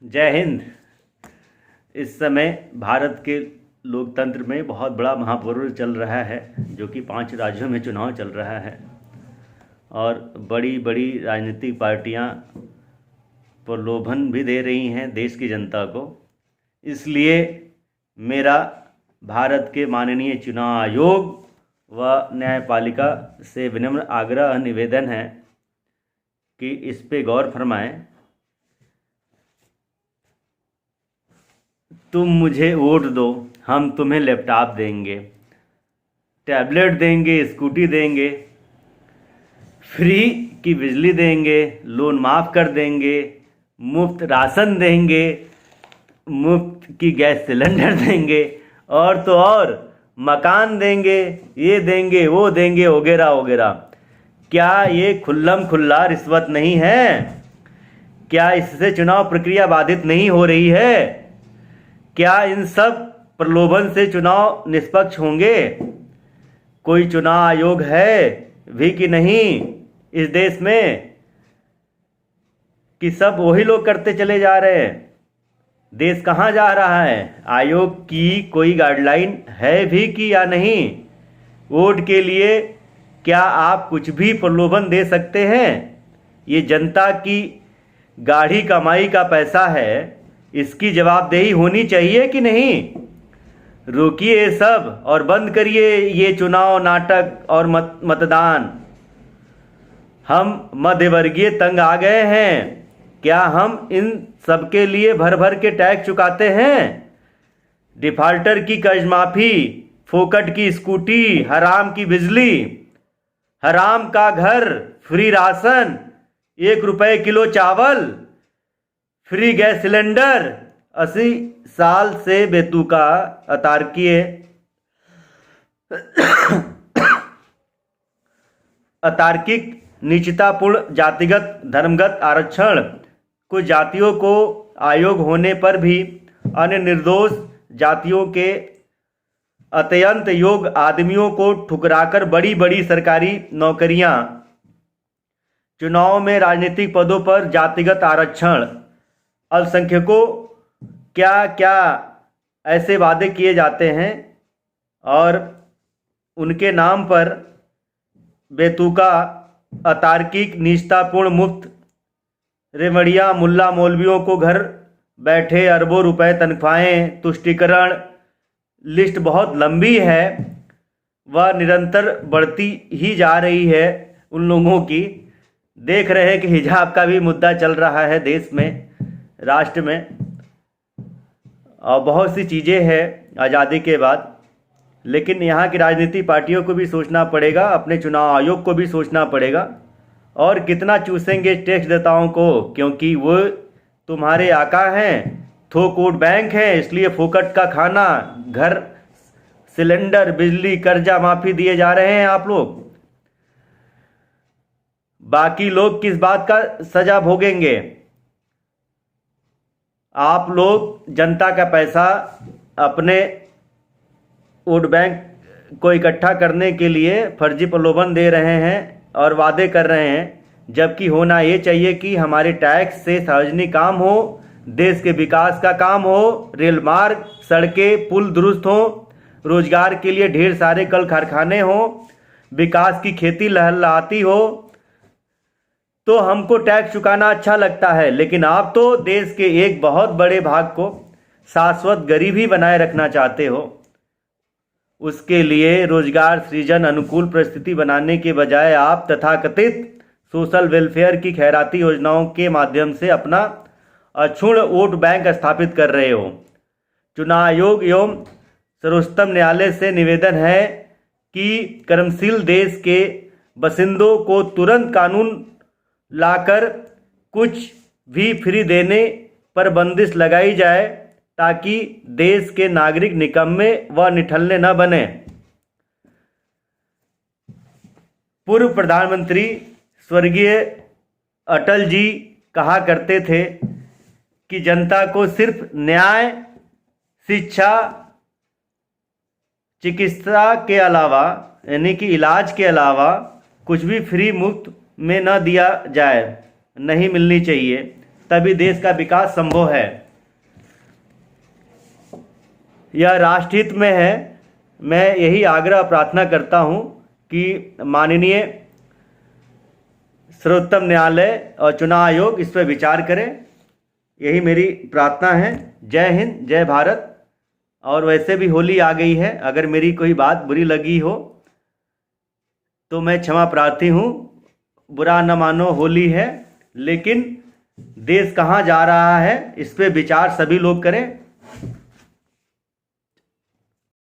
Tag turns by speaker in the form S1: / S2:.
S1: जय हिंद। इस समय भारत के लोकतंत्र में बहुत बड़ा महापर्व चल रहा है, जो कि 5 राज्यों में चुनाव चल रहा है और बड़ी बड़ी राजनीतिक पार्टियां प्रलोभन भी दे रही हैं देश की जनता को। इसलिए मेरा भारत के माननीय चुनाव आयोग व न्यायपालिका से विनम्र आग्रह निवेदन है कि इस पे गौर फरमाएं। तुम मुझे वोट दो, हम तुम्हें लैपटॉप देंगे, टैबलेट देंगे, स्कूटी देंगे, फ्री की बिजली देंगे, लोन माफ़ कर देंगे, मुफ्त राशन देंगे, मुफ्त की गैस सिलेंडर देंगे और तो और मकान देंगे, ये देंगे वो देंगे वगैरह वगैरह। क्या ये खुल्लम खुल्ला रिश्वत नहीं है? क्या इससे चुनाव प्रक्रिया बाधित नहीं हो रही है? क्या इन सब प्रलोभन से चुनाव निष्पक्ष होंगे? कोई चुनाव आयोग है भी कि नहीं इस देश में, कि सब वही लोग करते चले जा रहे हैं? देश कहाँ जा रहा है? आयोग की कोई गाइडलाइन है भी कि या नहीं? वोट के लिए क्या आप कुछ भी प्रलोभन दे सकते हैं? ये जनता की गाढ़ी कमाई का पैसा है, इसकी जवाबदेही होनी चाहिए कि नहीं? रोकिए ये सब और बंद करिए ये चुनाव नाटक और मतदान। हम मध्यवर्गीय तंग आ गए हैं। क्या हम इन सब के लिए भर भर के टैक्स चुकाते हैं? डिफाल्टर की कर्ज माफ़ी, फोकट की स्कूटी, हराम की बिजली, हराम का घर, फ्री राशन, 1 रुपये किलो चावल, फ्री गैस सिलेंडर, 80 साल से बेतुका अतार्किक नीचतापूर्ण जातिगत धर्मगत आरक्षण, कुछ जातियों को आयोग होने पर भी अन्य निर्दोष जातियों के अत्यंत योग्य आदमियों को ठुकराकर बड़ी बड़ी सरकारी नौकरियां, चुनाव में राजनीतिक पदों पर जातिगत आरक्षण, अल्पसंख्यकों क्या क्या ऐसे वादे किए जाते हैं और उनके नाम पर बेतुका अतार्किक निष्ठापूर्ण मुफ्त रेमड़ियाँ मुल्ला मौलवियों को घर बैठे अरबों रुपए तनख्वाहें, तुष्टीकरण, लिस्ट बहुत लंबी है वह निरंतर बढ़ती ही जा रही है उन लोगों की। देख रहे हैं कि हिजाब का भी मुद्दा चल रहा है देश में, राष्ट्र में, और बहुत सी चीज़ें हैं आज़ादी के बाद। लेकिन यहाँ की राजनीतिक पार्टियों को भी सोचना पड़ेगा, अपने चुनाव आयोग को भी सोचना पड़ेगा। और कितना चूसेंगे टैक्स देताओं को, क्योंकि वो तुम्हारे आका हैं, थोक वोट बैंक है, इसलिए फोकट का खाना, घर, सिलेंडर, बिजली, कर्जा माफ़ी दिए जा रहे हैं आप लोग। बाकी लोग किस बात का सजा भोगेंगे? आप लोग जनता का पैसा अपने वोट बैंक को इकट्ठा करने के लिए फर्जी प्रलोभन दे रहे हैं और वादे कर रहे हैं, जबकि होना ये चाहिए कि हमारे टैक्स से सार्वजनिक काम हो, देश के विकास का काम हो, रेल मार्ग, सड़कें, पुल दुरुस्त हो, रोजगार के लिए ढेर सारे कल कारखाने हो, विकास की खेती लहलहाती हो, तो हमको टैक्स चुकाना अच्छा लगता है। लेकिन आप तो देश के एक बहुत बड़े भाग को शाश्वत गरीबी बनाए रखना चाहते हो। उसके लिए रोजगार सृजन अनुकूल परिस्थिति बनाने के बजाय आप तथाकथित सोशल वेलफेयर की खैराती योजनाओं के माध्यम से अपना अक्षुण्ण वोट बैंक स्थापित कर रहे हो। चुनाव आयोग एवं सर्वोच्चतम न्यायालय से निवेदन है कि कर्मशील देश के बसिंदों को तुरंत कानून लाकर कुछ भी फ्री देने पर बंदिश लगाई जाए, ताकि देश के नागरिक निकम्मे व निठल्ले न बने। पूर्व प्रधानमंत्री स्वर्गीय अटल जी कहा करते थे कि जनता को सिर्फ न्याय, शिक्षा, चिकित्सा के अलावा, यानी कि इलाज के अलावा कुछ भी फ्री मुफ्त में न दिया जाए, नहीं मिलनी चाहिए। तभी देश का विकास संभव है। यह राष्ट्रहित में है। मैं यही आग्रह प्रार्थना करता हूं कि माननीय सर्वोच्च न्यायालय और चुनाव आयोग इस पर विचार करें। यही मेरी प्रार्थना है। जय हिंद, जय भारत। और वैसे भी होली आ गई है, अगर मेरी कोई बात बुरी लगी हो तो मैं क्षमा प्रार्थी हूँ। बुरा न मानो, होली है, लेकिन देश कहाँ जा रहा है इस पे विचार सभी लोग करें।